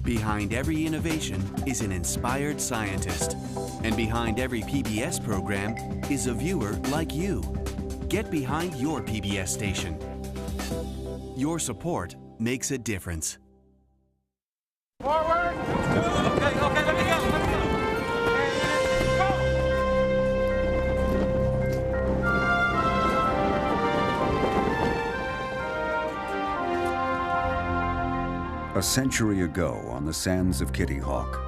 Behind every innovation is an inspired scientist. And behind every PBS program is a viewer like you. Get behind your PBS station. Your support makes a difference. Forward! Okay, let me go. A century ago, on the sands of Kitty Hawk,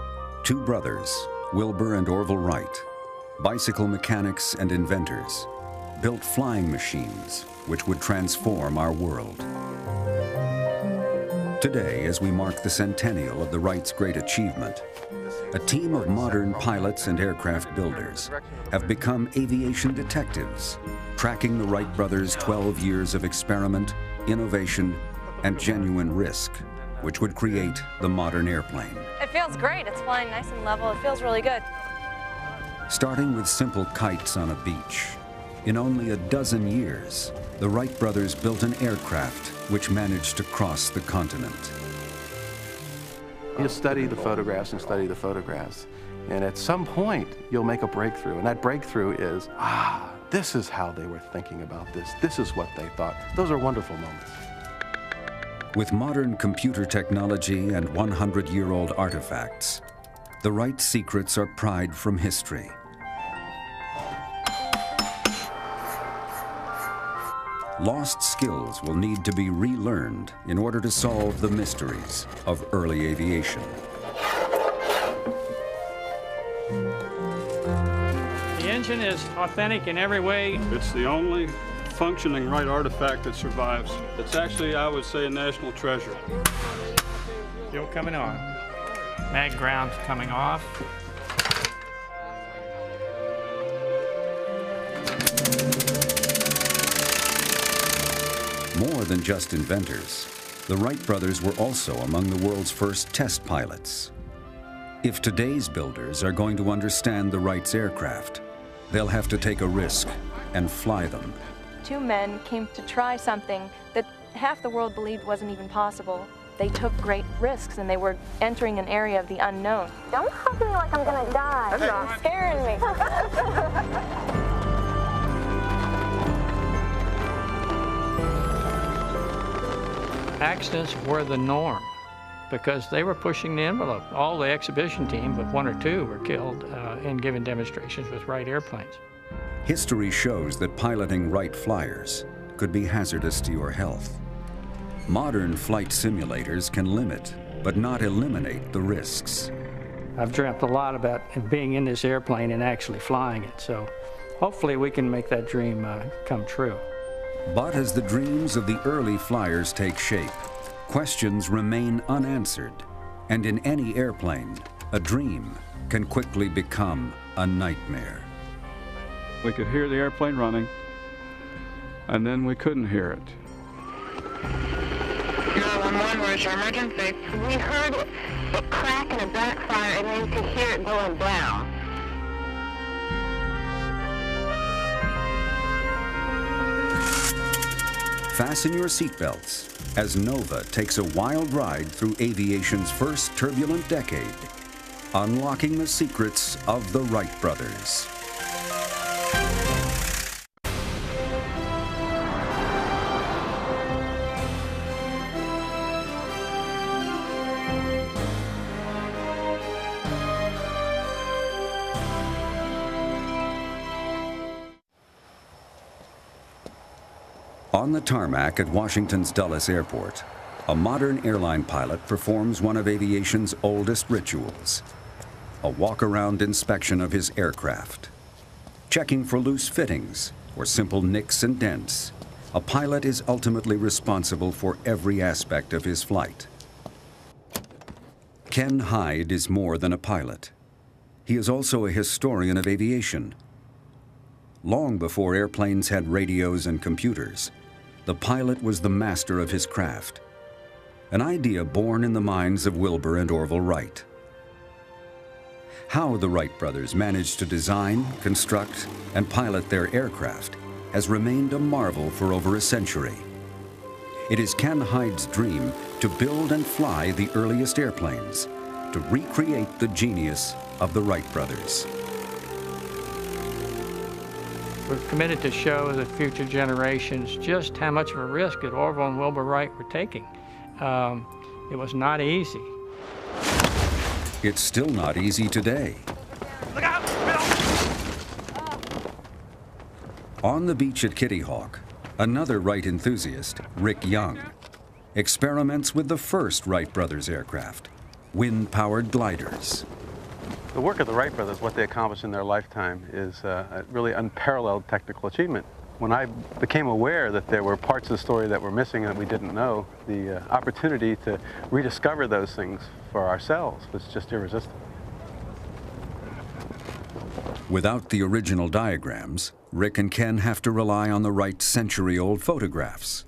two brothers, Wilbur and Orville Wright, bicycle mechanics and inventors, built flying machines which would transform our world. Today, as we mark the centennial of the Wrights' great achievement, a team of modern pilots and aircraft builders have become aviation detectives, tracking the Wright brothers' 12 years of experiment, innovation, and genuine risk, which would create the modern airplane. It feels great. It's flying nice and level. It feels really good. Starting with simple kites on a beach, in only a dozen years, the Wright brothers built an aircraft which managed to cross the continent. You study the photographs and study the photographs, and at some point, you'll make a breakthrough, and that breakthrough is, this is how they were thinking about this. This is what they thought. Those are wonderful moments. With modern computer technology and 100-year-old artifacts, the Wright secrets are pried from history. Lost skills will need to be relearned in order to solve the mysteries of early aviation. The engine is authentic in every way. It's the only functioning Wright artifact that survives. It's actually, I would say, a national treasure. Fuel coming on. Mag ground's coming off. More than just inventors, the Wright brothers were also among the world's first test pilots. If today's builders are going to understand the Wrights' aircraft, they'll have to take a risk and fly them. Two men came to try something that half the world believed wasn't even possible. They took great risks, and they were entering an area of the unknown. Don't hug me like I'm gonna die. You're scaring me. Accidents were the norm because they were pushing the envelope. All the exhibition team, but one or two, were killed in giving demonstrations with Wright airplanes. History shows that piloting Wright flyers could be hazardous to your health. Modern flight simulators can limit, but not eliminate, the risks. I've dreamt a lot about being in this airplane and actually flying it, so hopefully we can make that dream come true. But as the dreams of the early flyers take shape, questions remain unanswered. And in any airplane, a dream can quickly become a nightmare. We could hear the airplane running, and then we couldn't hear it. 911, where's your emergency? We heard it crack and a backfire, and then you could hear it going down. Fasten your seatbelts as Nova takes a wild ride through aviation's first turbulent decade, unlocking the secrets of the Wright brothers. On the tarmac at Washington's Dulles Airport, a modern airline pilot performs one of aviation's oldest rituals, a walk-around inspection of his aircraft. Checking for loose fittings or simple nicks and dents, a pilot is ultimately responsible for every aspect of his flight. Ken Hyde is more than a pilot. He is also a historian of aviation. Long before airplanes had radios and computers, the pilot was the master of his craft, an idea born in the minds of Wilbur and Orville Wright. How the Wright brothers managed to design, construct, and pilot their aircraft has remained a marvel for over a century. It is Ken Hyde's dream to build and fly the earliest airplanes, to recreate the genius of the Wright brothers. We're committed to show the future generations just how much of a risk that Orville and Wilbur Wright were taking. It was not easy. It's still not easy today. Look out! On the beach at Kitty Hawk, another Wright enthusiast, Rick Young, experiments with the first Wright brothers aircraft, wind-powered gliders. The work of the Wright brothers, what they accomplished in their lifetime, is a really unparalleled technical achievement. When I became aware that there were parts of the story that were missing and that we didn't know, the opportunity to rediscover those things for ourselves was just irresistible. Without the original diagrams, Rick and Ken have to rely on the Wright's century-old photographs.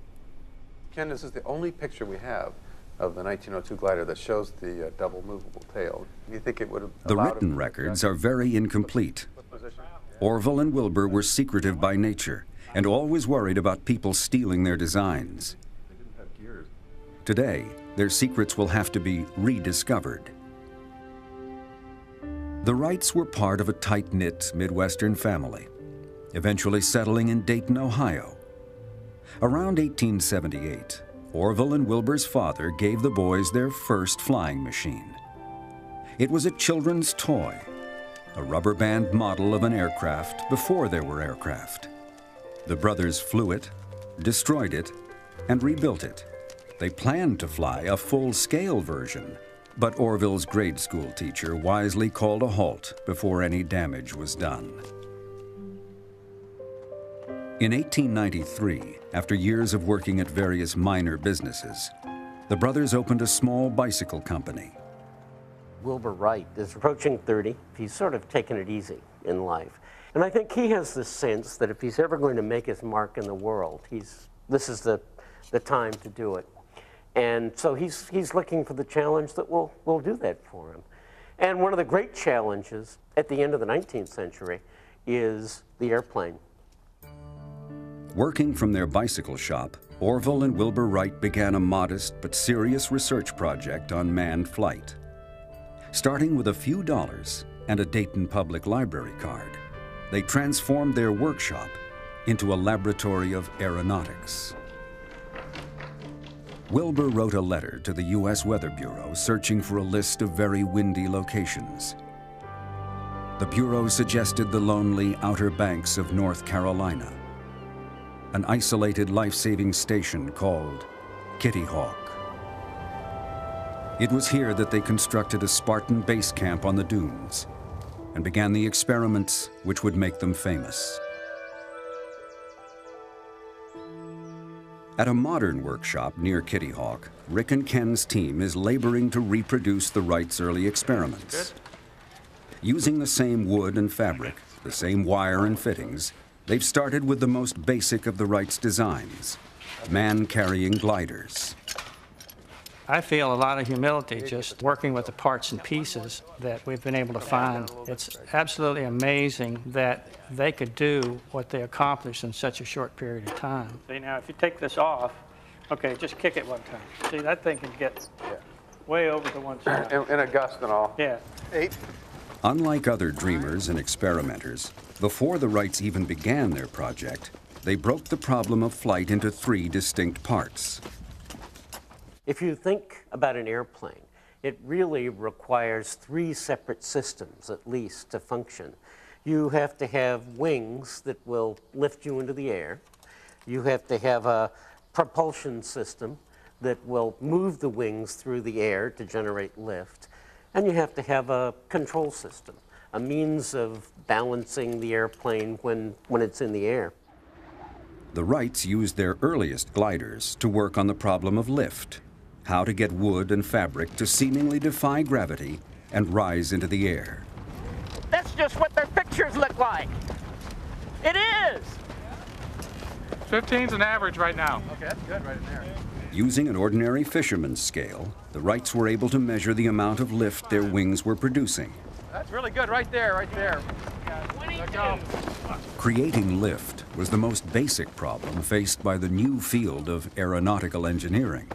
Ken, this is the only picture we have of the 1902 glider that shows the double movable tail. Do you think it would have The written records are very incomplete. Orville and Wilbur were secretive by nature and always worried about people stealing their designs. Today, their secrets will have to be rediscovered. The Wrights were part of a tight-knit Midwestern family, eventually settling in Dayton, Ohio. Around 1878, Orville and Wilbur's father gave the boys their first flying machine. It was a children's toy, a rubber band model of an aircraft before there were aircraft. The brothers flew it, destroyed it, and rebuilt it. They planned to fly a full-scale version, but Orville's grade school teacher wisely called a halt before any damage was done. In 1893, after years of working at various minor businesses, the brothers opened a small bicycle company. Wilbur Wright is approaching 30. He's sort of taken it easy in life. And I think he has this sense that if he's ever going to make his mark in the world, this is the time to do it. And so he's looking for the challenge that will do that for him. And one of the great challenges at the end of the 19th century is the airplane. Working from their bicycle shop, Orville and Wilbur Wright began a modest but serious research project on manned flight. Starting with a few dollars and a Dayton Public Library card, they transformed their workshop into a laboratory of aeronautics. Wilbur wrote a letter to the U.S. Weather Bureau searching for a list of very windy locations. The Bureau suggested the lonely Outer Banks of North Carolina, an isolated life-saving station called Kitty Hawk. It was here that they constructed a Spartan base camp on the dunes and began the experiments which would make them famous. At a modern workshop near Kitty Hawk, Rick and Ken's team is laboring to reproduce the Wrights' early experiments. Using the same wood and fabric, the same wire and fittings, they've started with the most basic of the Wrights' designs, man-carrying gliders. I feel a lot of humility just working with the parts and pieces that we've been able to find. It's absolutely amazing that they could do what they accomplished in such a short period of time. See, now if you take this off, okay, just kick it one time. See, that thing can get way over to one side. In a gust and all. Yeah. 8. Unlike other dreamers and experimenters, before the Wrights even began their project, they broke the problem of flight into 3 distinct parts. If you think about an airplane, it really requires 3 separate systems, at least, to function. You have to have wings that will lift you into the air. You have to have a propulsion system that will move the wings through the air to generate lift. And you have to have a control system, a means of balancing the airplane when it's in the air. The Wrights used their earliest gliders to work on the problem of lift, how to get wood and fabric to seemingly defy gravity and rise into the air. That's just what their pictures look like. It is. 15's an average right now. Okay, that's good right in there. Using an ordinary fisherman's scale, the Wrights were able to measure the amount of lift their wings were producing. That's really good right there, right there. Creating lift was the most basic problem faced by the new field of aeronautical engineering.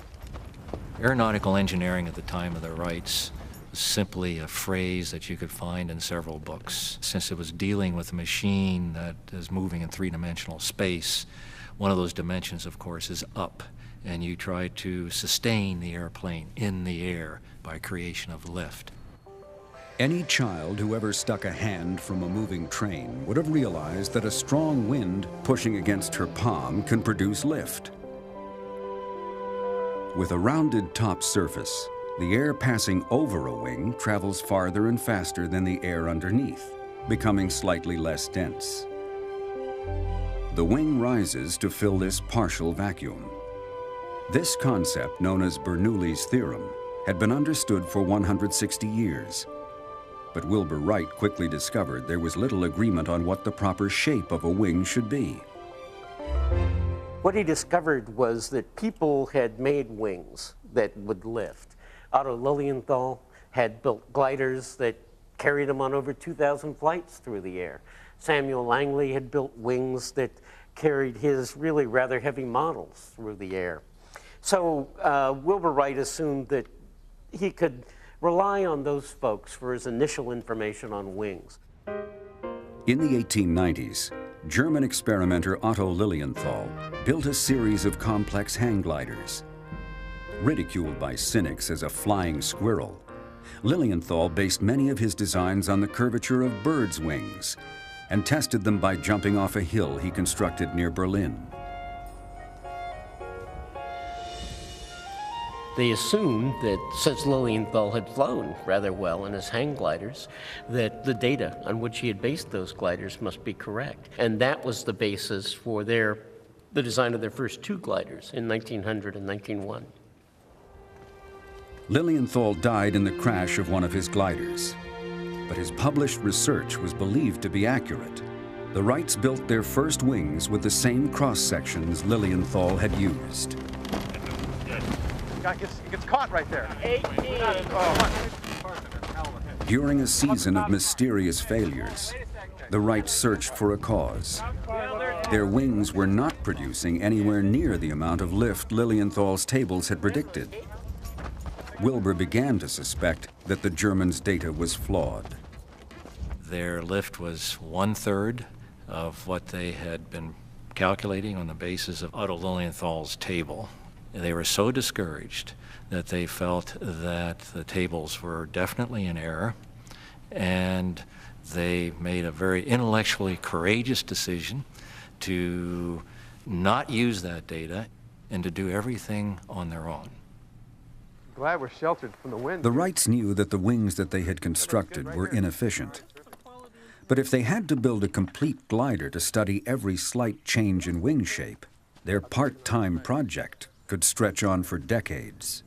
Aeronautical engineering at the time of the Wrights was simply a phrase that you could find in several books. Since it was dealing with a machine that is moving in three-dimensional space, one of those dimensions, of course, is up, and you try to sustain the airplane in the air by creation of lift. Any child who ever stuck a hand from a moving train would have realized that a strong wind pushing against her palm can produce lift. With a rounded top surface, the air passing over a wing travels farther and faster than the air underneath, becoming slightly less dense. The wing rises to fill this partial vacuum. This concept, known as Bernoulli's theorem, had been understood for 160 years. But Wilbur Wright quickly discovered there was little agreement on what the proper shape of a wing should be. What he discovered was that people had made wings that would lift. Otto Lilienthal had built gliders that carried him on over 2,000 flights through the air. Samuel Langley had built wings that carried his really rather heavy models through the air. So Wilbur Wright assumed that he could rely on those folks for his initial information on wings. In the 1890s, German experimenter Otto Lilienthal built a series of complex hang gliders. Ridiculed by cynics as a flying squirrel, Lilienthal based many of his designs on the curvature of birds' wings and tested them by jumping off a hill he constructed near Berlin. They assumed that since Lilienthal had flown rather well in his hang gliders, that the data on which he had based those gliders must be correct. And that was the basis for the design of their first two gliders in 1900 and 1901. Lilienthal died in the crash of one of his gliders, but his published research was believed to be accurate. The Wrights built their first wings with the same cross-sections Lilienthal had used. It gets caught right there. 18. During a season of mysterious failures, the Wrights searched for a cause. Their wings were not producing anywhere near the amount of lift Lilienthal's tables had predicted. Wilbur began to suspect that the Germans' data was flawed. Their lift was 1/3 of what they had been calculating on the basis of Otto Lilienthal's table. They were so discouraged that they felt that the tables were definitely in error, and they made a very intellectually courageous decision to not use that data and to do everything on their own. Glad we're sheltered from the wind. The Wrights knew that the wings that they had constructed were inefficient. But if they had to build a complete glider to study every slight change in wing shape, their part-time project could stretch on for decades.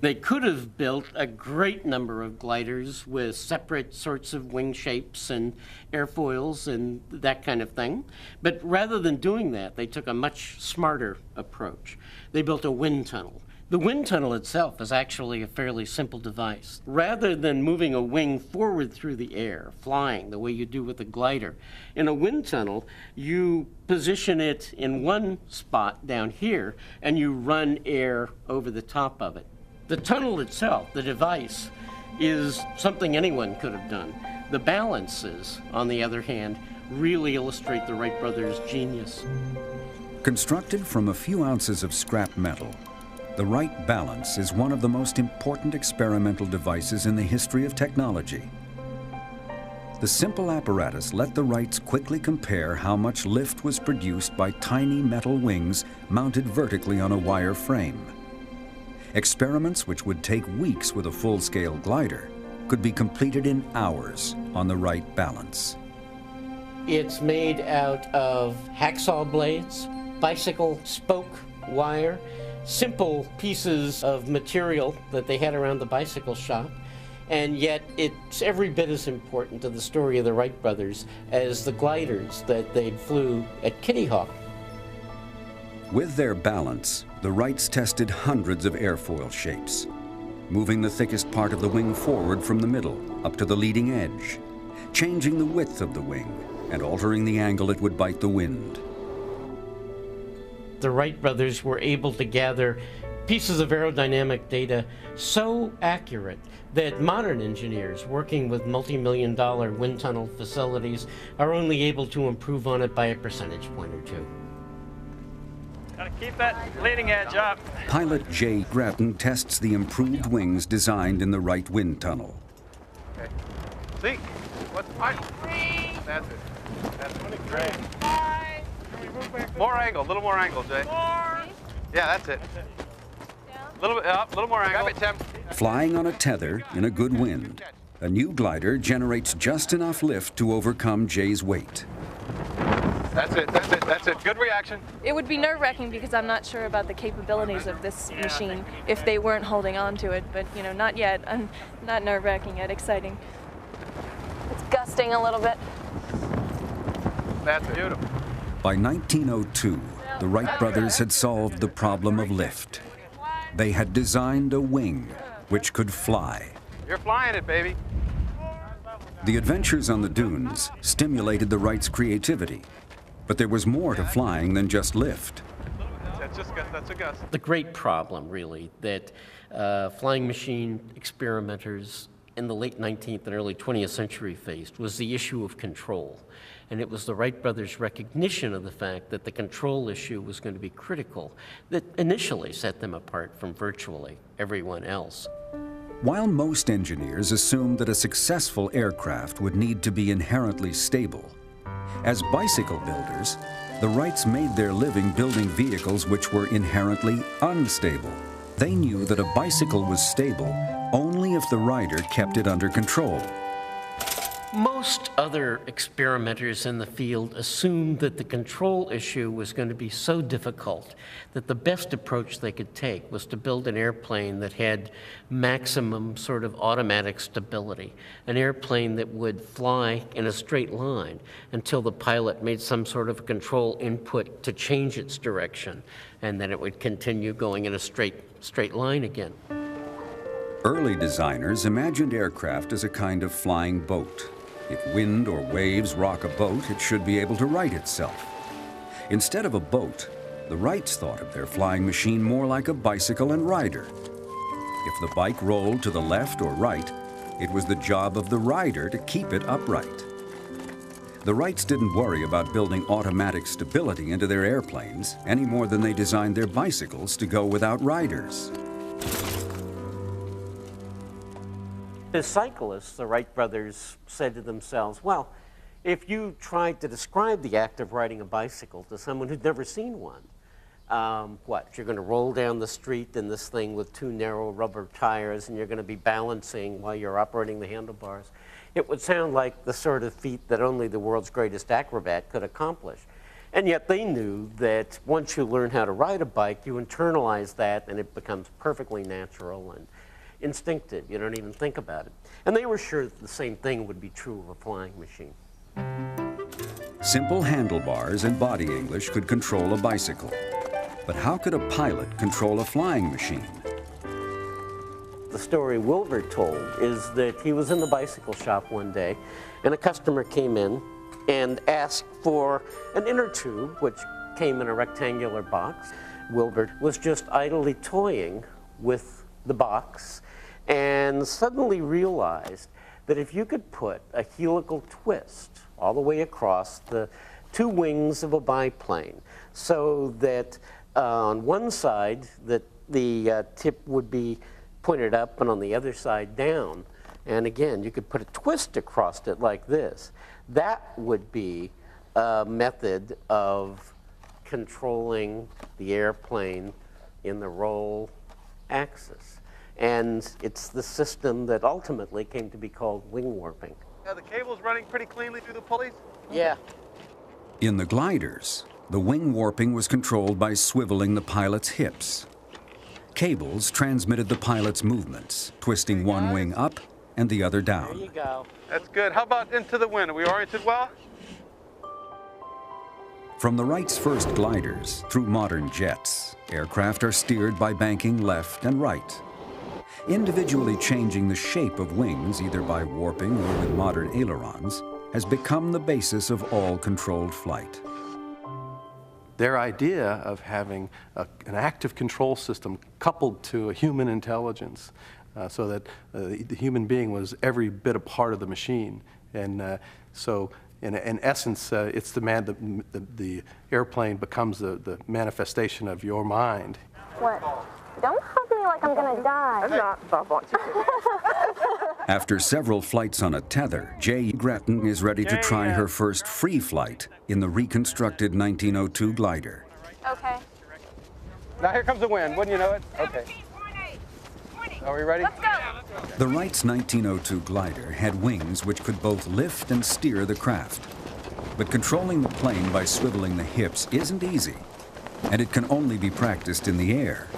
They could have built a great number of gliders with separate sorts of wing shapes and airfoils and that kind of thing. But rather than doing that, they took a much smarter approach. They built a wind tunnel. The wind tunnel itself is actually a fairly simple device. Rather than moving a wing forward through the air, flying the way you do with a glider, in a wind tunnel, you position it in one spot down here, and you run air over the top of it. The tunnel itself, the device, is something anyone could have done. The balances, on the other hand, really illustrate the Wright brothers' genius. Constructed from a few ounces of scrap metal, the Wright balance is one of the most important experimental devices in the history of technology. The simple apparatus let the Wrights quickly compare how much lift was produced by tiny metal wings mounted vertically on a wire frame. Experiments which would take weeks with a full-scale glider could be completed in hours on the Wright balance. It's made out of hacksaw blades, bicycle spoke wire, simple pieces of material that they had around the bicycle shop, and yet it's every bit as important to the story of the Wright brothers as the gliders that they flew at Kitty Hawk. With their balance, the Wrights tested hundreds of airfoil shapes, moving the thickest part of the wing forward from the middle up to the leading edge, changing the width of the wing and altering the angle it would bite the wind. The Wright brothers were able to gather pieces of aerodynamic data so accurate that modern engineers working with multi-million-dollar wind tunnel facilities are only able to improve on it by a percentage point or two. Gotta keep that leading edge up. Pilot Jay Grattan tests the improved wings designed in the Wright wind tunnel. Okay. See? What's That's it. That's great. More angle, a little more angle, Jay. Yeah, that's it. A little bit up, a little more angle. Grab it, Tim. Flying on a tether in a good wind, a new glider generates just enough lift to overcome Jay's weight. That's it, that's it, that's it. Good reaction. It would be nerve-wracking because I'm not sure about the capabilities of this machine if they weren't holding on to it, but you know, not yet. Not nerve-wracking yet, exciting. It's gusting a little bit. That's beautiful. By 1902, the Wright brothers had solved the problem of lift. They had designed a wing which could fly. You're flying it, baby. The adventures on the dunes stimulated the Wrights' creativity, but there was more to flying than just lift. That's a gust. The great problem, really, that flying machine experimenters in the late 19th and early 20th century faced was the issue of control. And it was the Wright brothers' recognition of the fact that the control issue was going to be critical that initially set them apart from virtually everyone else. While most engineers assumed that a successful aircraft would need to be inherently stable, as bicycle builders, the Wrights made their living building vehicles which were inherently unstable. They knew that a bicycle was stable only if the rider kept it under control. Most other experimenters in the field assumed that the control issue was going to be so difficult that the best approach they could take was to build an airplane that had maximum sort of automatic stability, an airplane that would fly in a straight line until the pilot made some sort of control input to change its direction, and then it would continue going in a straight line again. Early designers imagined aircraft as a kind of flying boat. If wind or waves rock a boat, it should be able to right itself. Instead of a boat, the Wrights thought of their flying machine more like a bicycle and rider. If the bike rolled to the left or right, it was the job of the rider to keep it upright. The Wrights didn't worry about building automatic stability into their airplanes any more than they designed their bicycles to go without riders. As cyclists, the Wright brothers said to themselves, well, if you tried to describe the act of riding a bicycle to someone who'd never seen one, you're going to roll down the street in this thing with two narrow rubber tires and you're going to be balancing while you're operating the handlebars. It would sound like the sort of feat that only the world's greatest acrobat could accomplish. And yet they knew that once you learn how to ride a bike, you internalize that and it becomes perfectly natural and instinctive. You don't even think about it. And they were sure that the same thing would be true of a flying machine. Simple handlebars and body English could control a bicycle. But how could a pilot control a flying machine? The story Wilbur told is that he was in the bicycle shop one day and a customer came in and asked for an inner tube, which came in a rectangular box. Wilbur was just idly toying with the box and suddenly realized that if you could put a helical twist all the way across the two wings of a biplane so that on one side that the tip would be pointed up and on the other side down, and again you could put a twist across it like this, that would be a method of controlling the airplane in the roll axis. And it's the system that ultimately came to be called wing warping. The cable's running pretty cleanly through the pulleys? Yeah. In the gliders, the wing warping was controlled by swiveling the pilot's hips. Cables transmitted the pilot's movements, twisting one wing up and the other down. There you go. That's good. How about into the wind? Are we oriented well? From the Wrights' first gliders through modern jets, aircraft are steered by banking left and right. Individually changing the shape of wings, either by warping or with modern ailerons, has become the basis of all controlled flight. their idea of having an active control system coupled to a human intelligence, so that the human being was every bit a part of the machine. And so in essence, it's the airplane becomes the manifestation of your mind. What? Don't hug me like I'm gonna die. I'm not, Bob wants you to. After several flights on a tether, Jay Gretton is ready to try her first free flight in the reconstructed 1902 glider. Okay. Now here comes the wind, wouldn't you know it? Okay. Are we ready? Let's go. The Wrights' 1902 glider had wings which could both lift and steer the craft. But controlling the plane by swiveling the hips isn't easy, and it can only be practiced in the air.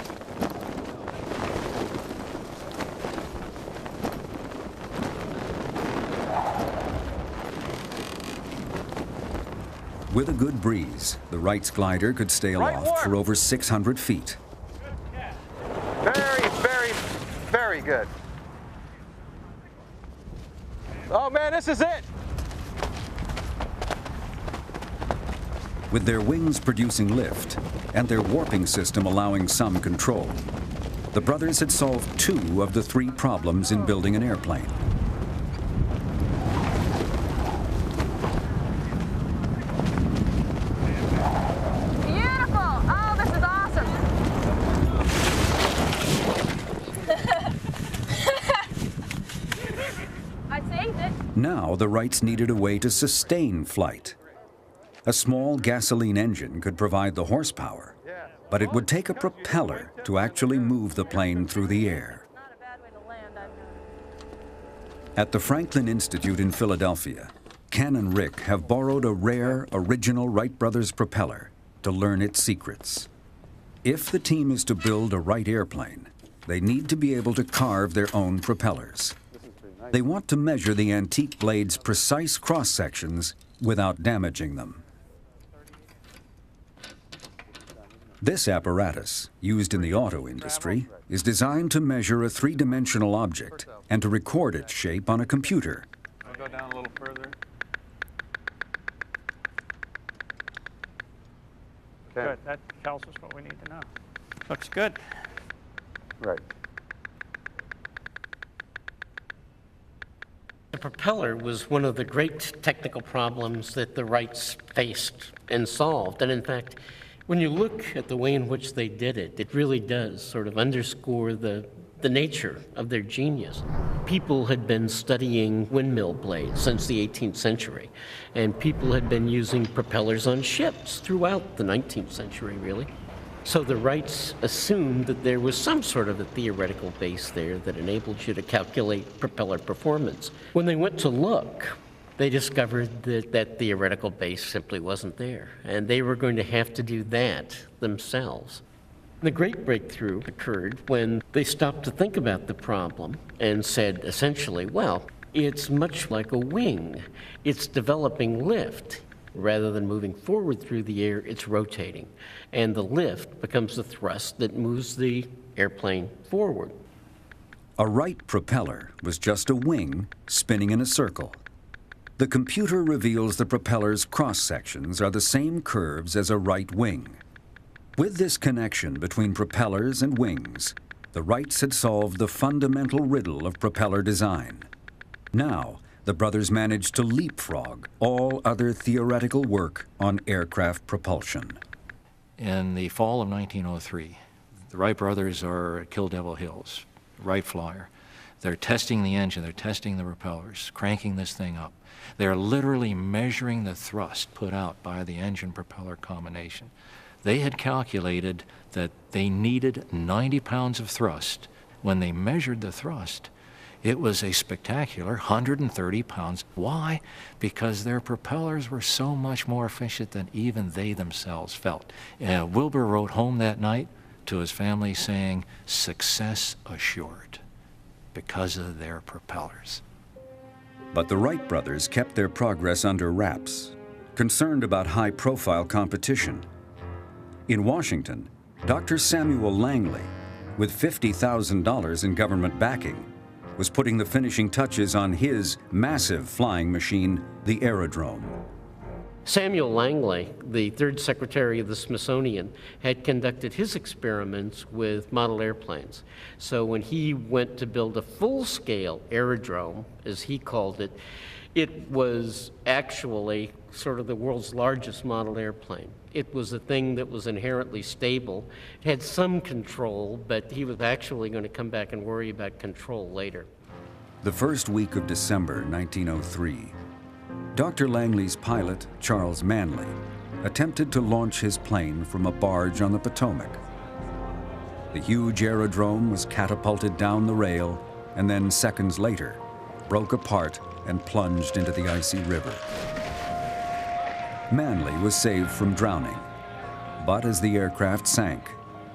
With a good breeze, the Wrights glider could stay aloft for over 600 feet. Very, very, very good. Oh man, this is it! With their wings producing lift and their warping system allowing some control, the brothers had solved 2 of the 3 problems in building an airplane. Beautiful! Oh, this is awesome! I saved it. Now the Wrights needed a way to sustain flight. A small gasoline engine could provide the horsepower, but it would take a propeller to actually move the plane through the air. At the Franklin Institute in Philadelphia, Ken and Rick have borrowed a rare, original Wright brothers propeller to learn its secrets. If the team is to build a Wright airplane, they need to be able to carve their own propellers. They want to measure the antique blade's precise cross-sections without damaging them. This apparatus, used in the auto industry, is designed to measure a 3-dimensional object and to record its shape on a computer. I'll go down a little further. Okay. Good, that tells us what we need to know. Looks good. Right. The propeller was one of the great technical problems that the Wrights faced and solved. And in fact, when you look at the way in which they did it, it really does sort of underscore the nature of their genius. People had been studying windmill blades since the 18th century, and people had been using propellers on ships throughout the 19th century, really. So the Wrights assumed that there was some sort of a theoretical base there that enabled you to calculate propeller performance. When they went to look, they discovered that that theoretical base simply wasn't there, and they were going to have to do that themselves. The great breakthrough occurred when they stopped to think about the problem and said, essentially, well, it's much like a wing. It's developing lift. Rather than moving forward through the air, it's rotating, and the lift becomes the thrust that moves the airplane forward. A Wright propeller was just a wing spinning in a circle. The computer reveals the propeller's cross-sections are the same curves as a Wright wing. With this connection between propellers and wings, the Wrights had solved the fundamental riddle of propeller design. Now, the brothers managed to leapfrog all other theoretical work on aircraft propulsion. In the fall of 1903, the Wright brothers are at Kill Devil Hills, Wright Flyer. They're testing the engine, they're testing the propellers, cranking this thing up. They're literally measuring the thrust put out by the engine-propeller combination. They had calculated that they needed 90 pounds of thrust. When they measured the thrust, it was a spectacular 130 pounds. Why? Because their propellers were so much more efficient than even they themselves felt. Wilbur wrote home that night to his family saying, "Success assured," because of their propellers. But the Wright brothers kept their progress under wraps, concerned about high-profile competition. In Washington, Dr. Samuel Langley, with $50,000 in government backing, was putting the finishing touches on his massive flying machine, the aerodrome. Samuel Langley, the third secretary of the Smithsonian, had conducted his experiments with model airplanes. So when he went to build a full-scale aerodrome, as he called it, it was actually sort of the world's largest model airplane. It was a thing that was inherently stable. It had some control, but he was actually going to come back and worry about control later. The first week of December 1903, Dr. Langley's pilot, Charles Manley, attempted to launch his plane from a barge on the Potomac. The huge aerodrome was catapulted down the rail and then seconds later broke apart and plunged into the icy river. Manley was saved from drowning, but as the aircraft sank,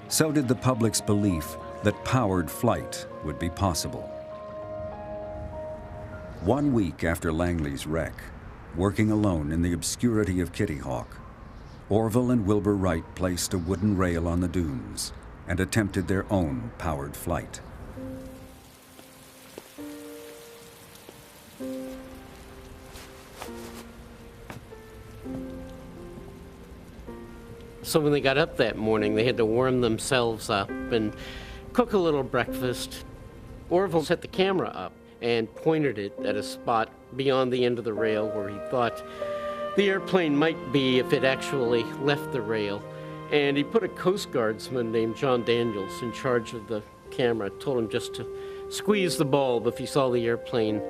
so did the public's belief that powered flight would be possible. 1 week after Langley's wreck, working alone in the obscurity of Kitty Hawk, Orville and Wilbur Wright placed a wooden rail on the dunes and attempted their own powered flight. So when they got up that morning, they had to warm themselves up and cook a little breakfast. Orville set the camera up and pointed it at a spot beyond the end of the rail where he thought the airplane might be if it actually left the rail. And he put a Coast Guardsman named John Daniels in charge of the camera, told him just to squeeze the bulb if he saw the airplane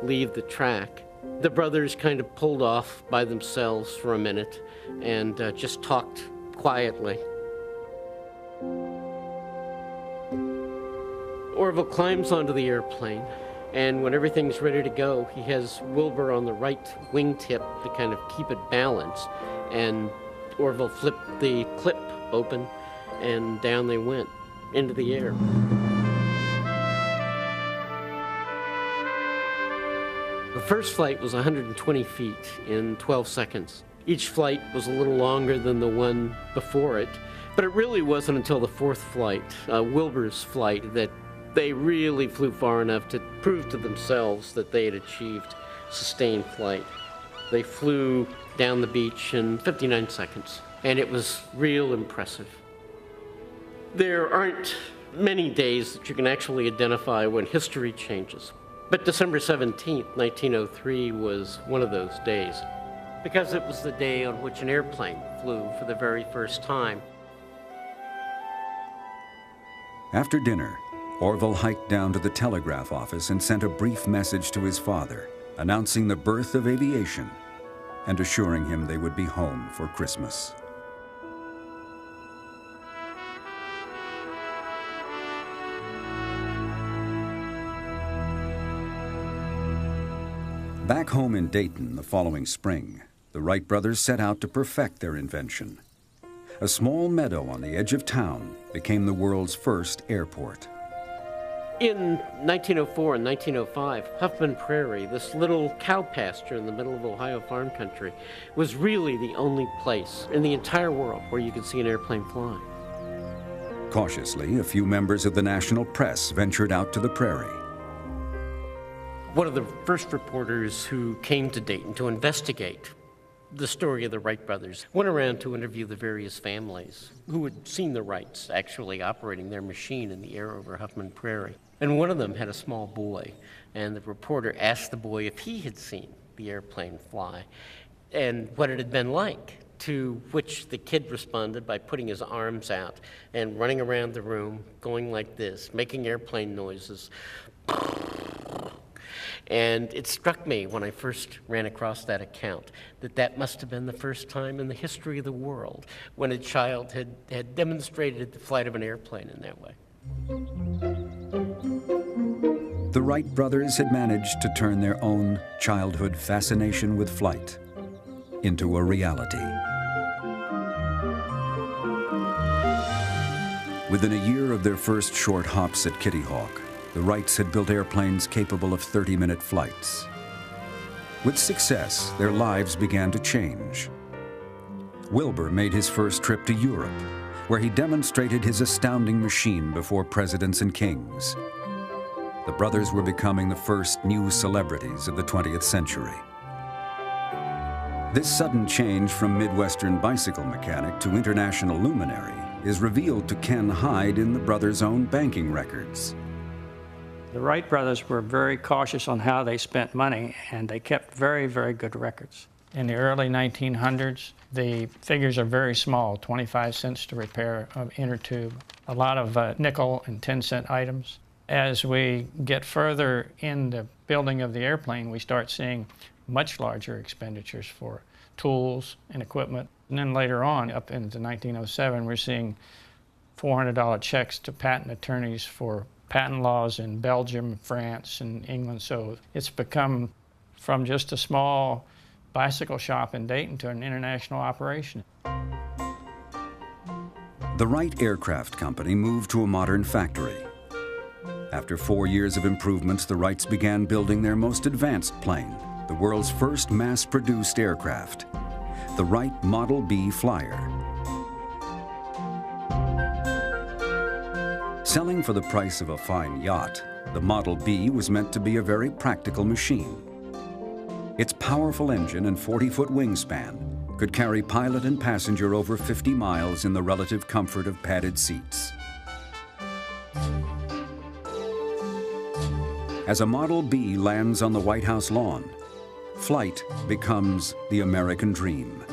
leave the track. The brothers kind of pulled off by themselves for a minute and just talked quietly. Orville climbs onto the airplane, and when everything's ready to go, he has Wilbur on the right wingtip to kind of keep it balanced, and Orville flipped the clip open, and down they went into the air. The first flight was 120 feet in 12 seconds. Each flight was a little longer than the one before it, but it really wasn't until the fourth flight, Wilbur's flight, that they really flew far enough to prove to themselves that they had achieved sustained flight. They flew down the beach in 59 seconds, and it was real impressive. There aren't many days that you can actually identify when history changes, but December 17th, 1903 was one of those days, because it was the day on which an airplane flew for the very first time. After dinner, Orville hiked down to the telegraph office and sent a brief message to his father, announcing the birth of aviation and assuring him they would be home for Christmas. Back home in Dayton the following spring, the Wright brothers set out to perfect their invention. A small meadow on the edge of town became the world's first airport. In 1904 and 1905, Huffman Prairie, this little cow pasture in the middle of Ohio farm country, was really the only place in the entire world where you could see an airplane fly. Cautiously, a few members of the national press ventured out to the prairie. One of the first reporters who came to Dayton to investigate the story of the Wright brothers went around to interview the various families who had seen the Wrights actually operating their machine in the air over Huffman Prairie. And one of them had a small boy, and the reporter asked the boy if he had seen the airplane fly and what it had been like, to which the kid responded by putting his arms out and running around the room, going like this, making airplane noises. And it struck me when I first ran across that account that that must have been the first time in the history of the world when a child had demonstrated the flight of an airplane in that way. The Wright brothers had managed to turn their own childhood fascination with flight into a reality. Within a year of their first short hops at Kitty Hawk, the Wrights had built airplanes capable of 30-minute flights. With success, their lives began to change. Wilbur made his first trip to Europe, where he demonstrated his astounding machine before presidents and kings. The brothers were becoming the first new celebrities of the 20th century. This sudden change from Midwestern bicycle mechanic to international luminary is revealed to Ken Hyde in the brothers' own banking records. The Wright brothers were very cautious on how they spent money, and they kept very, very good records. In the early 1900s, the figures are very small, 25 cents to repair an inner tube, a lot of nickel and 10-cent items. As we get further in the building of the airplane, we start seeing much larger expenditures for tools and equipment. And then later on, up into 1907, we're seeing $400 checks to patent attorneys for patent laws in Belgium, France, and England. So it's become from just a small bicycle shop in Dayton to an international operation. The Wright Aircraft Company moved to a modern factory. After 4 years of improvements, the Wrights began building their most advanced plane, the world's first mass-produced aircraft, the Wright Model B Flyer. Selling for the price of a fine yacht, the Model B was meant to be a very practical machine. Its powerful engine and 40-foot wingspan could carry pilot and passenger over 50 miles in the relative comfort of padded seats. As a Model B lands on the White House lawn, flight becomes the American dream.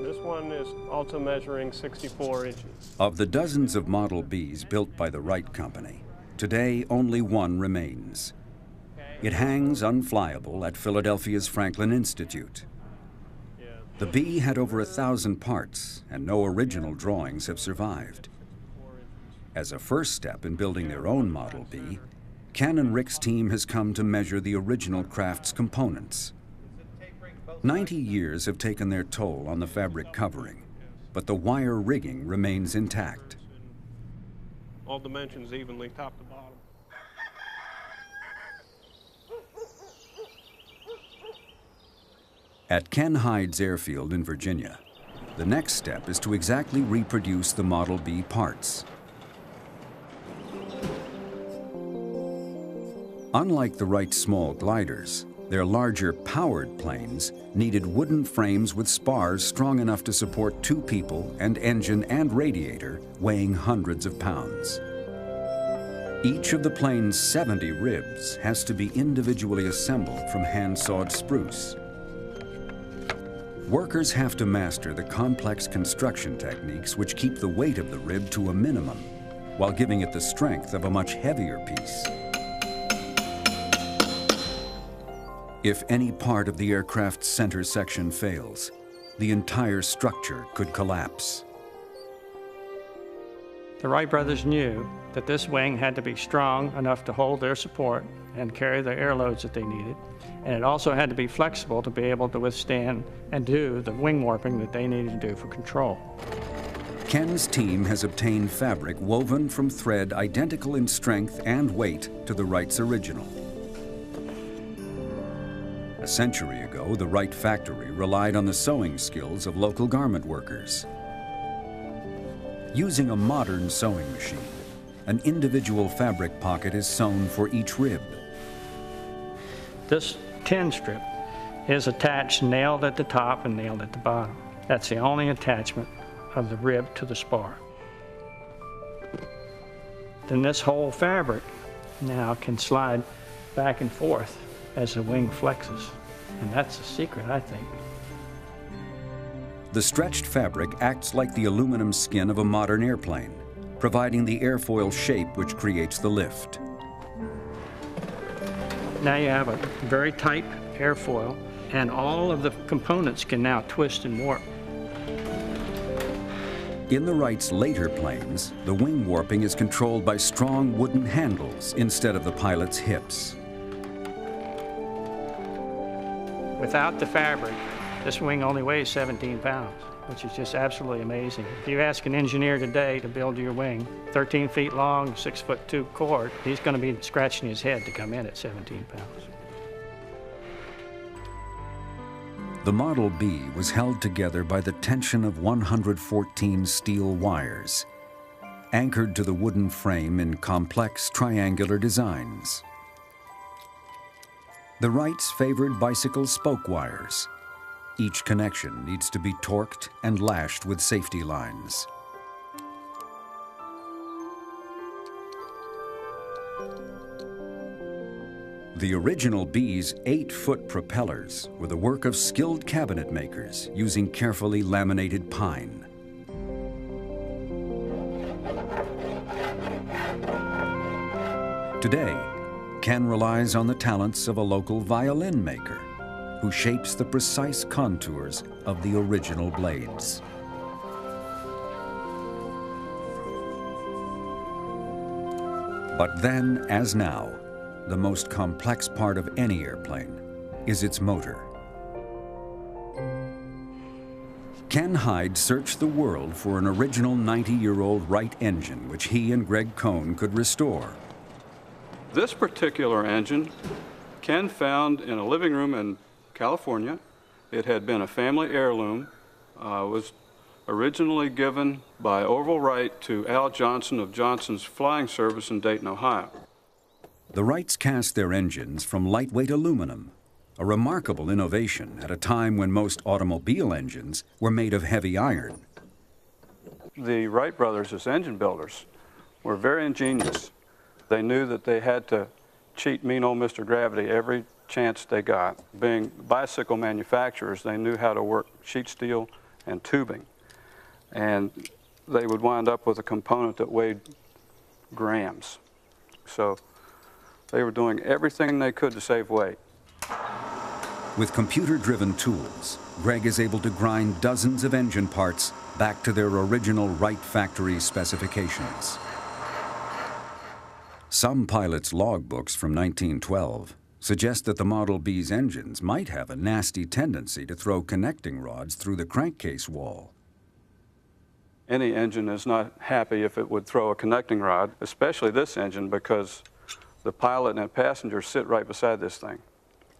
This one is also measuring 64 inches. Of the dozens of Model Bs built by the Wright Company, today only one remains. It hangs unflyable at Philadelphia's Franklin Institute. The B had over 1,000 parts, and no original drawings have survived. As a first step in building their own Model B, Ken and Rick's team has come to measure the original craft's components. 90 years have taken their toll on the fabric covering, but the wire rigging remains intact. All dimensions evenly, top to bottom. At Ken Hyde's airfield in Virginia, the next step is to exactly reproduce the Model B parts. Unlike the Wright's small gliders, their larger powered planes needed wooden frames with spars strong enough to support 2 people and engine and radiator weighing hundreds of pounds. Each of the plane's 70 ribs has to be individually assembled from hand-sawed spruce. Workers have to master the complex construction techniques which keep the weight of the rib to a minimum, while giving it the strength of a much heavier piece. If any part of the aircraft's center section fails, the entire structure could collapse. The Wright brothers knew that this wing had to be strong enough to hold their support and carry the air loads that they needed, and it also had to be flexible to be able to withstand and do the wing warping that they needed to do for control. Ken's team has obtained fabric woven from thread identical in strength and weight to the Wright's original. A century ago, the Wright factory relied on the sewing skills of local garment workers. Using a modern sewing machine, an individual fabric pocket is sewn for each rib. This tin strip is attached, nailed at the top and nailed at the bottom. That's the only attachment of the rib to the spar. Then this whole fabric now can slide back and forth as the wing flexes. And that's the secret, I think. The stretched fabric acts like the aluminum skin of a modern airplane, providing the airfoil shape which creates the lift. Now you have a very tight airfoil, and all of the components can now twist and warp. In the Wright's later planes, the wing warping is controlled by strong wooden handles instead of the pilot's hips. Without the fabric, this wing only weighs 17 pounds, which is just absolutely amazing. If you ask an engineer today to build your wing, 13 feet long, 6'2" cord, he's going to be scratching his head to come in at 17 pounds. The Model B was held together by the tension of 114 steel wires, anchored to the wooden frame in complex triangular designs. The Wrights favored bicycle spoke wires. Each connection needs to be torqued and lashed with safety lines. The original Bee's 8-foot propellers were the work of skilled cabinet makers using carefully laminated pine. Today, Ken relies on the talents of a local violin maker who shapes the precise contours of the original blades. But then, as now, the most complex part of any airplane is its motor. Ken Hyde searched the world for an original 90-year-old Wright engine which he and Greg Cohn could restore. This particular engine, Ken found in a living room in California. It had been a family heirloom, was originally given by Orville Wright to Al Johnson of Johnson's Flying Service in Dayton, Ohio. The Wrights cast their engines from lightweight aluminum, a remarkable innovation at a time when most automobile engines were made of heavy iron. The Wright brothers, as engine builders, were very ingenious. They knew that they had to cheat mean old Mr. Gravity every chance they got. Being bicycle manufacturers, they knew how to work sheet steel and tubing. And they would wind up with a component that weighed grams. So they were doing everything they could to save weight. With computer-driven tools, Greg is able to grind dozens of engine parts back to their original Wright factory specifications. Some pilots' logbooks from 1912 suggest that the Model B's engines might have a nasty tendency to throw connecting rods through the crankcase wall. Any engine is not happy if it would throw a connecting rod, especially this engine, because the pilot and passenger sit right beside this thing.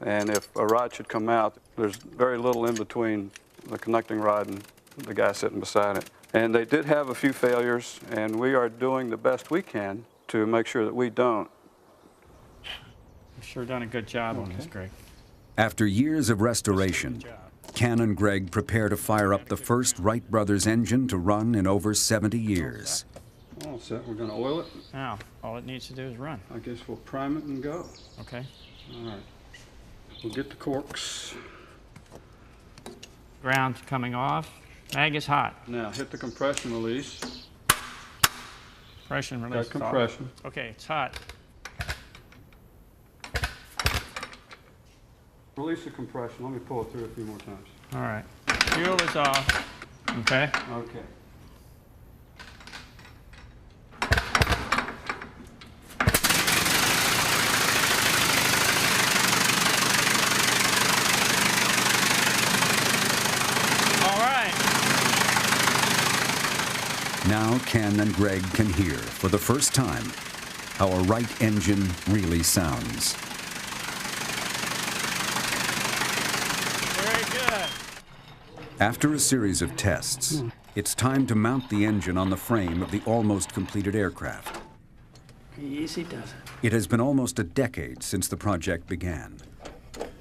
And if a rod should come out, there's very little in between the connecting rod and the guy sitting beside it. And they did have a few failures, and we are doing the best we can to make sure that we don't. You've sure done a good job on this, Greg. After years of restoration, Ken and Greg prepare to fire up the first Wright brothers engine to run in over 70 years. All set. We're going to oil it. Now, all it needs to do is run. I guess we'll prime it and go. Okay. All right. We'll get the corks. Ground's coming off. Mag is hot. Now hit the compression release. Compression release. Got compression. Okay, it's hot. Release the compression. Let me pull it through a few more times. All right. Fuel is off. Okay. Okay. Now Ken and Greg can hear, for the first time, how a Wright engine really sounds. Very good. After a series of tests, it's time to mount the engine on the frame of the almost completed aircraft. Easy does it. It has been almost a decade since the project began.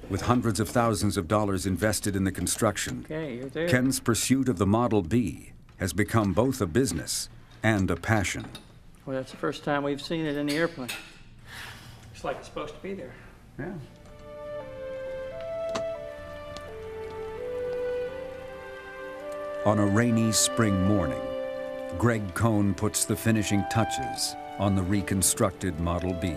With hundreds of thousands of dollars invested in the construction, Okay, you're there. Ken's pursuit of the Model B has become both a business and a passion. Well, that's the first time we've seen it in the airplane. Looks like it's supposed to be there. Yeah. On a rainy spring morning, Greg Cohn puts the finishing touches on the reconstructed Model B.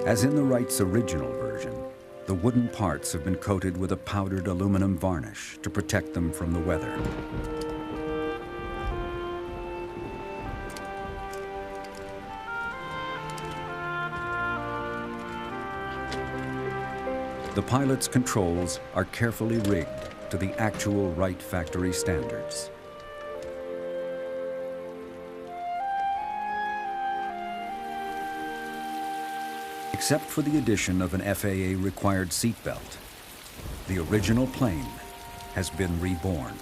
As in the Wright's original version, the wooden parts have been coated with a powdered aluminum varnish to protect them from the weather. The pilot's controls are carefully rigged to the actual Wright factory standards. Except for the addition of an FAA-required seatbelt, the original plane has been reborn.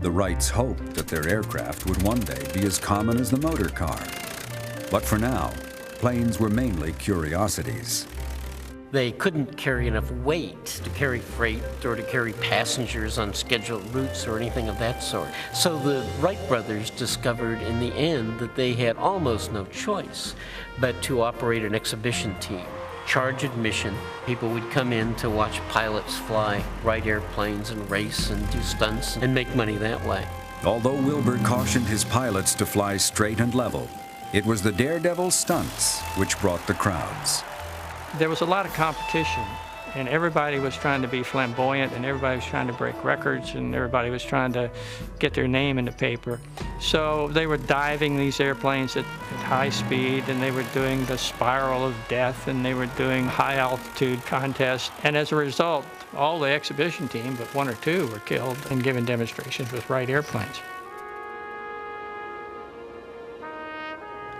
The Wrights hoped that their aircraft would one day be as common as the motor car. But for now, planes were mainly curiosities. They couldn't carry enough weight to carry freight or to carry passengers on scheduled routes or anything of that sort. So the Wright brothers discovered in the end that they had almost no choice but to operate an exhibition team. Charge admission, people would come in to watch pilots fly Wright airplanes and race and do stunts and make money that way. Although Wilbur cautioned his pilots to fly straight and level, it was the daredevil stunts which brought the crowds. There was a lot of competition, and everybody was trying to be flamboyant, and everybody was trying to break records, and everybody was trying to get their name in the paper. So they were diving these airplanes at high speed, and they were doing the spiral of death, and they were doing high altitude contests. And as a result, all the exhibition team, but one or two, were killed and given demonstrations with Wright airplanes.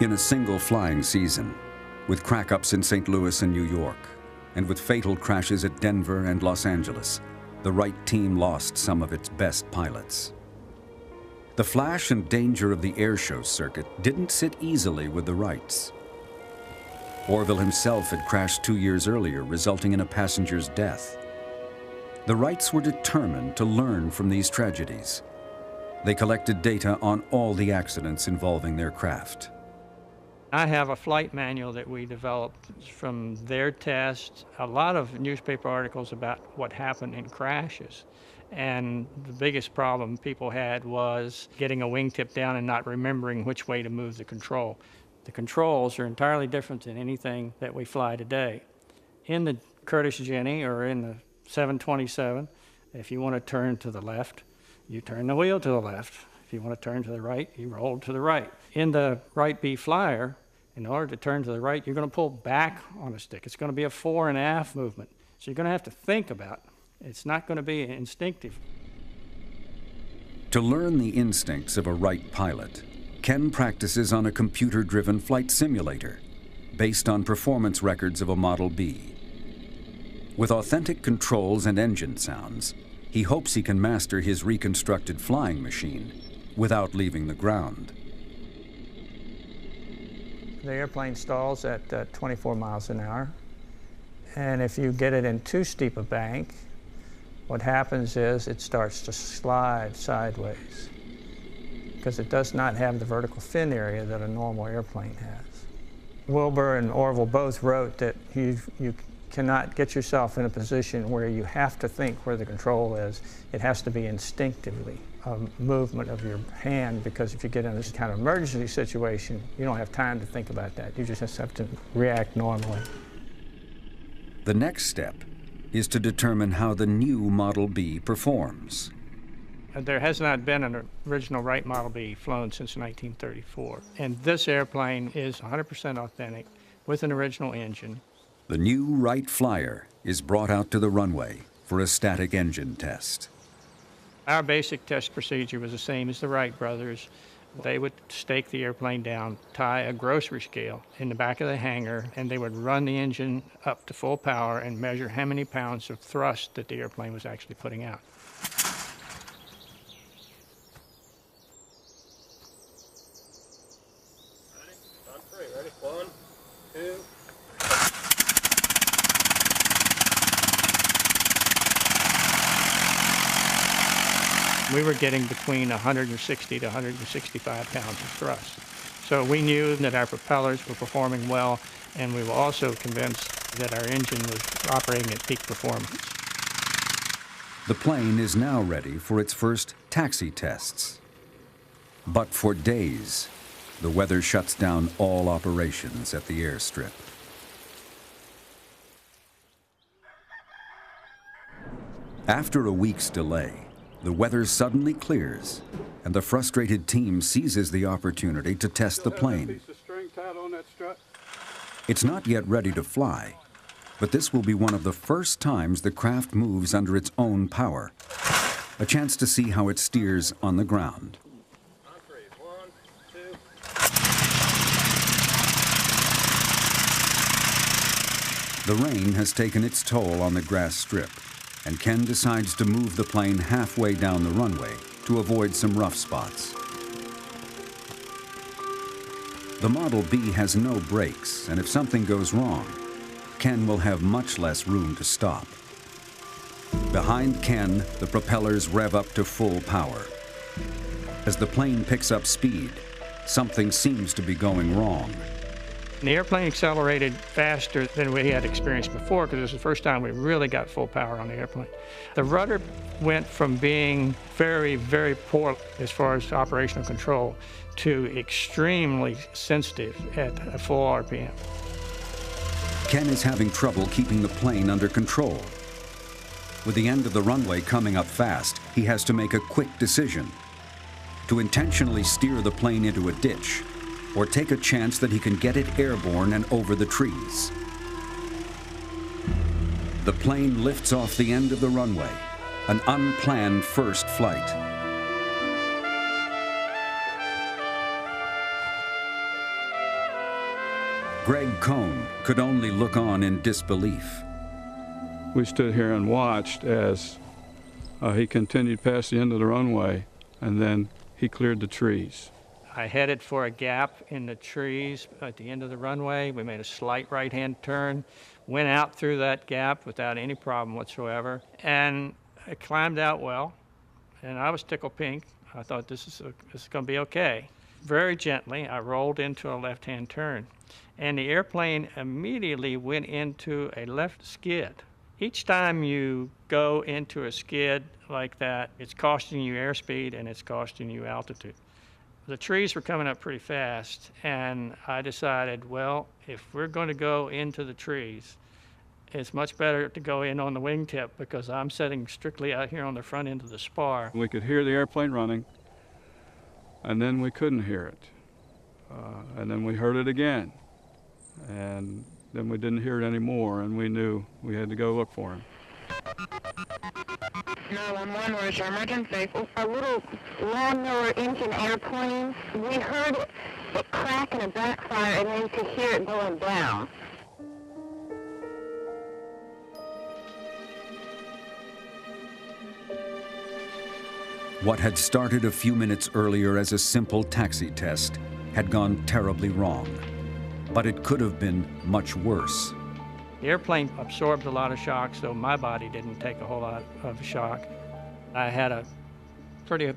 In a single flying season, with crack-ups in St. Louis and New York, and with fatal crashes at Denver and Los Angeles, the Wright team lost some of its best pilots. The flash and danger of the airshow circuit didn't sit easily with the Wrights. Orville himself had crashed 2 years earlier, resulting in a passenger's death. The Wrights were determined to learn from these tragedies. They collected data on all the accidents involving their craft. I have a flight manual that we developed from their tests, a lot of newspaper articles about what happened in crashes. And the biggest problem people had was getting a wingtip down and not remembering which way to move the control. The controls are entirely different than anything that we fly today. In the Curtiss Jenny or in the 727, if you want to turn to the left, you turn the wheel to the left. If you want to turn to the right, you roll to the right. In the Wright B Flyer, in order to turn to the right, you're going to pull back on a stick. It's going to be a fore and aft movement. So you're going to have to think about it. It's not going to be instinctive. To learn the instincts of a Wright pilot, Ken practices on a computer-driven flight simulator based on performance records of a Model B. With authentic controls and engine sounds, he hopes he can master his reconstructed flying machine without leaving the ground. The airplane stalls at 24 miles an hour. And if you get it in too steep a bank, what happens is it starts to slide sideways because it does not have the vertical fin area that a normal airplane has. Wilbur and Orville both wrote that you cannot get yourself in a position where you have to think where the control is. It has to be instinctively a movement of your hand, because if you get in this kind of emergency situation, you don't have time to think about that. You just have to react normally. The next step is to determine how the new Model B performs. There has not been an original Wright Model B flown since 1934. And this airplane is 100% authentic with an original engine. The new Wright Flyer is brought out to the runway for a static engine test. Our basic test procedure was the same as the Wright brothers. They would stake the airplane down, tie a grocery scale in the back of the hangar, and they would run the engine up to full power and measure how many pounds of thrust that the airplane was actually putting out. Ready? On three. Ready? 1, 2. We were getting between 160 to 165 pounds of thrust. So we knew that our propellers were performing well, and we were also convinced that our engine was operating at peak performance. The plane is now ready for its first taxi tests. But for days, the weather shuts down all operations at the airstrip. After a week's delay, the weather suddenly clears, and the frustrated team seizes the opportunity to test the plane. It's not yet ready to fly, but this will be one of the first times the craft moves under its own power, a chance to see how it steers on the ground. On three. 1, 2. The rain has taken its toll on the grass strip, and Ken decides to move the plane halfway down the runway to avoid some rough spots. The Model B has no brakes, and if something goes wrong, Ken will have much less room to stop. Behind Ken, the propellers rev up to full power. As the plane picks up speed, something seems to be going wrong. The airplane accelerated faster than we had experienced before because it was the first time we really got full power on the airplane. The rudder went from being very, very poor as far as operational control to extremely sensitive at a full RPM. Ken is having trouble keeping the plane under control. With the end of the runway coming up fast, he has to make a quick decision: to intentionally steer the plane into a ditch, or take a chance that he can get it airborne and over the trees. The plane lifts off the end of the runway, an unplanned first flight. Greg Cohn could only look on in disbelief. We stood here and watched as he continued past the end of the runway, and then he cleared the trees. I headed for a gap in the trees at the end of the runway. We made a slight right-hand turn, went out through that gap without any problem whatsoever, and I climbed out well, and I was tickled pink. I thought this is going to be okay. Very gently, I rolled into a left-hand turn, and the airplane immediately went into a left skid. Each time you go into a skid like that, it's costing you airspeed and it's costing you altitude. The trees were coming up pretty fast, and I decided, well, if we're going to go into the trees, it's much better to go in on the wingtip because I'm sitting strictly out here on the front end of the spar. We could hear the airplane running, and then we couldn't hear it. And then we heard it again, and then we didn't hear it anymore, and we knew we had to go look for him. 911, where's your emergency? A little lawnmower engine airplane. We heard it crack and a backfire, and then to hear it going down. What had started a few minutes earlier as a simple taxi test had gone terribly wrong, but it could have been much worse. The airplane absorbed a lot of shock, so my body didn't take a whole lot of shock. I had a pretty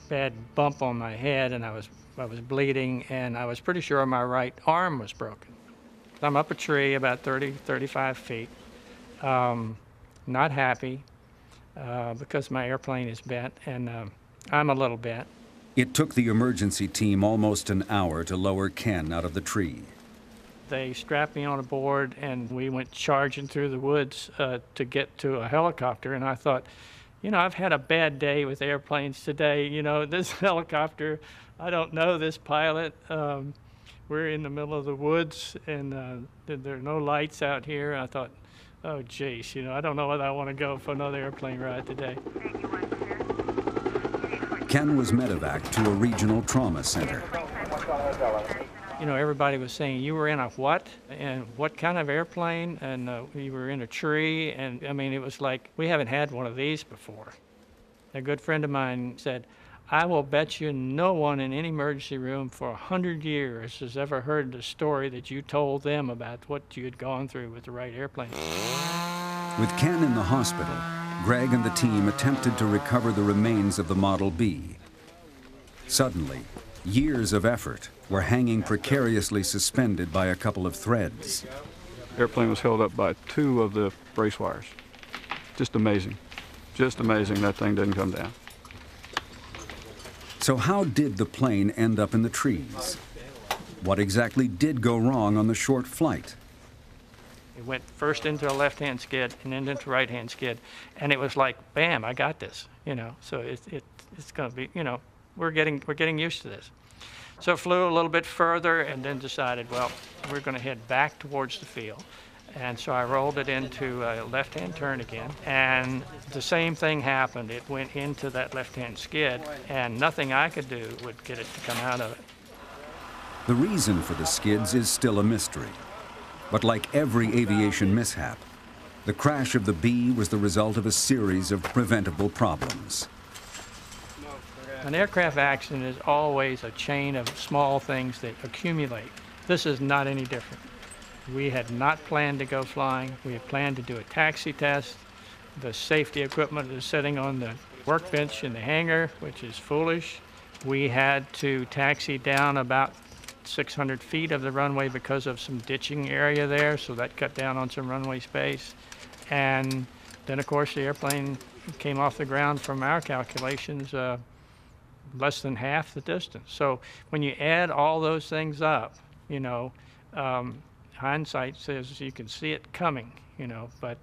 bad bump on my head, and I was bleeding, and I was pretty sure my right arm was broken. I'm up a tree about 30, 35 feet, not happy because my airplane is bent, and I'm a little bent. It took the emergency team almost an hour to lower Ken out of the tree. They strapped me on a board, and we went charging through the woods to get to a helicopter. And I thought, you know, I've had a bad day with airplanes today. You know, this helicopter, I don't know this pilot. We're in the middle of the woods, and there are no lights out here. And I thought, oh, geez, you know, I don't know whether I want to go for another airplane ride today. Ken was medevaced to a regional trauma center. You know, everybody was saying, you were in a what? And what kind of airplane? And you were in a tree. And I mean, it was like, we haven't had one of these before. A good friend of mine said, I will bet you no one in any emergency room for 100 years has ever heard the story that you told them about what you had gone through with the Wright airplane. With Ken in the hospital, Greg and the team attempted to recover the remains of the Model B. Suddenly, years of effort were hanging precariously suspended by a couple of threads. The airplane was held up by 2 of the brace wires. Just amazing. Just amazing that thing didn't come down. So how did the plane end up in the trees? What exactly did go wrong on the short flight? It went first into a left-hand skid and then into a right-hand skid. And it was like, bam, I got this, you know. So it's going to be, you know, we're getting used to this. So flew a little bit further and then decided, well, we're going to head back towards the field. And so I rolled it into a left-hand turn again, and the same thing happened. It went into that left-hand skid, and nothing I could do would get it to come out of it. The reason for the skids is still a mystery. But like every aviation mishap, the crash of the Bee was the result of a series of preventable problems. An aircraft accident is always a chain of small things that accumulate. This is not any different. We had not planned to go flying. We had planned to do a taxi test. The safety equipment is sitting on the workbench in the hangar, which is foolish. We had to taxi down about 600 feet of the runway because of some ditching area there, so that cut down on some runway space. And then, of course, the airplane came off the ground from our calculations less than half the distance. So when you add all those things up, you know, hindsight says you can see it coming, you know, but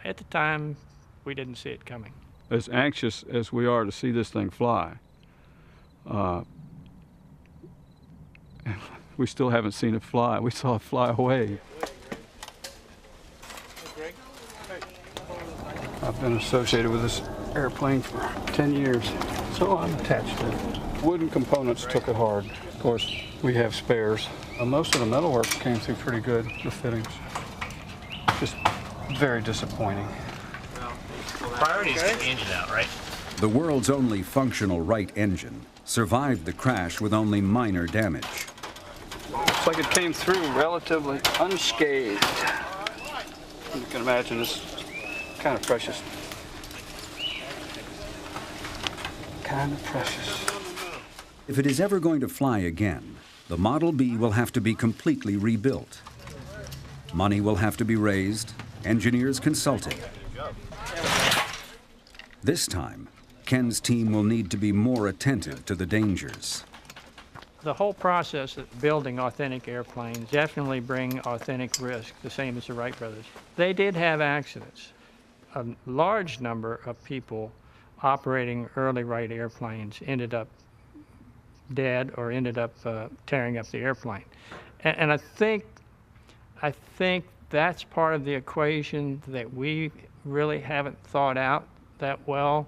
at the time, we didn't see it coming. As anxious as we are to see this thing fly, we still haven't seen it fly. We saw it fly away. I've been associated with this airplane for 10 years, so I'm attached to it. Wooden components took it hard. Of course, we have spares. Most of the metalwork came through pretty good, the fittings. Just very disappointing. Priority is get the engine out, right? The world's only functional Wright engine survived the crash with only minor damage. Looks like it came through relatively unscathed. You can imagine this is kind of precious. Kind of precious. If it is ever going to fly again, the Model B will have to be completely rebuilt. Money will have to be raised, engineers consulting. This time, Ken's team will need to be more attentive to the dangers. The whole process of building authentic airplanes definitely bring authentic risk, the same as the Wright brothers. They did have accidents. A large number of people operating early Wright airplanes ended up dead or ended up tearing up the airplane. And I think that's part of the equation that we really haven't thought out that well.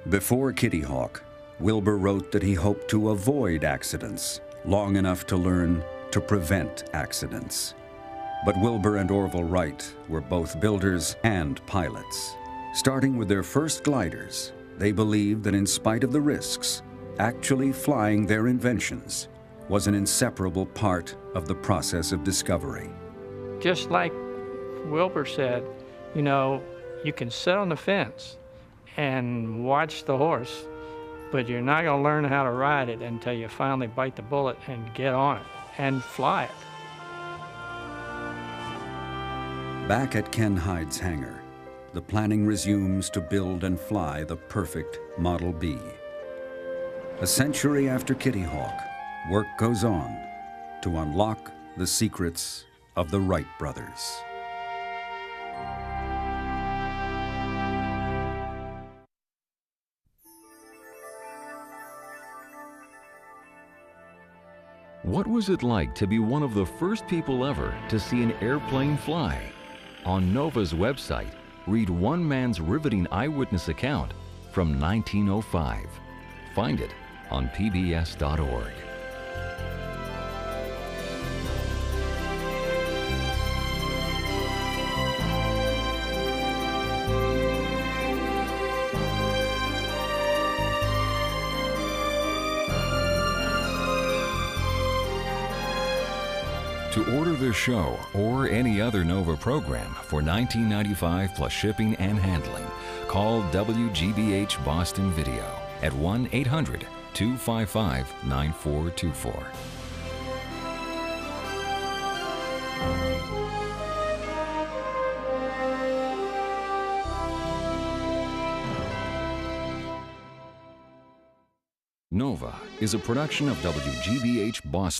Before Kitty Hawk, Wilbur wrote that he hoped to avoid accidents long enough to learn to prevent accidents. But Wilbur and Orville Wright were both builders and pilots. Starting with their first gliders, they believed that in spite of the risks, actually flying their inventions was an inseparable part of the process of discovery. Just like Wilbur said, you know, you can sit on the fence and watch the horse, but you're not going to learn how to ride it until you finally bite the bullet and get on it and fly it. Back at Ken Hyde's hangar, the planning resumes to build and fly the perfect Model B. A century after Kitty Hawk, work goes on to unlock the secrets of the Wright brothers. What was it like to be one of the first people ever to see an airplane fly? On NOVA's website, read one man's riveting eyewitness account from 1905. Find it on pbs.org. To order the show or any other NOVA program for $19.95 plus shipping and handling, call WGBH Boston Video at 1-800-255-9424. NOVA is a production of WGBH Boston.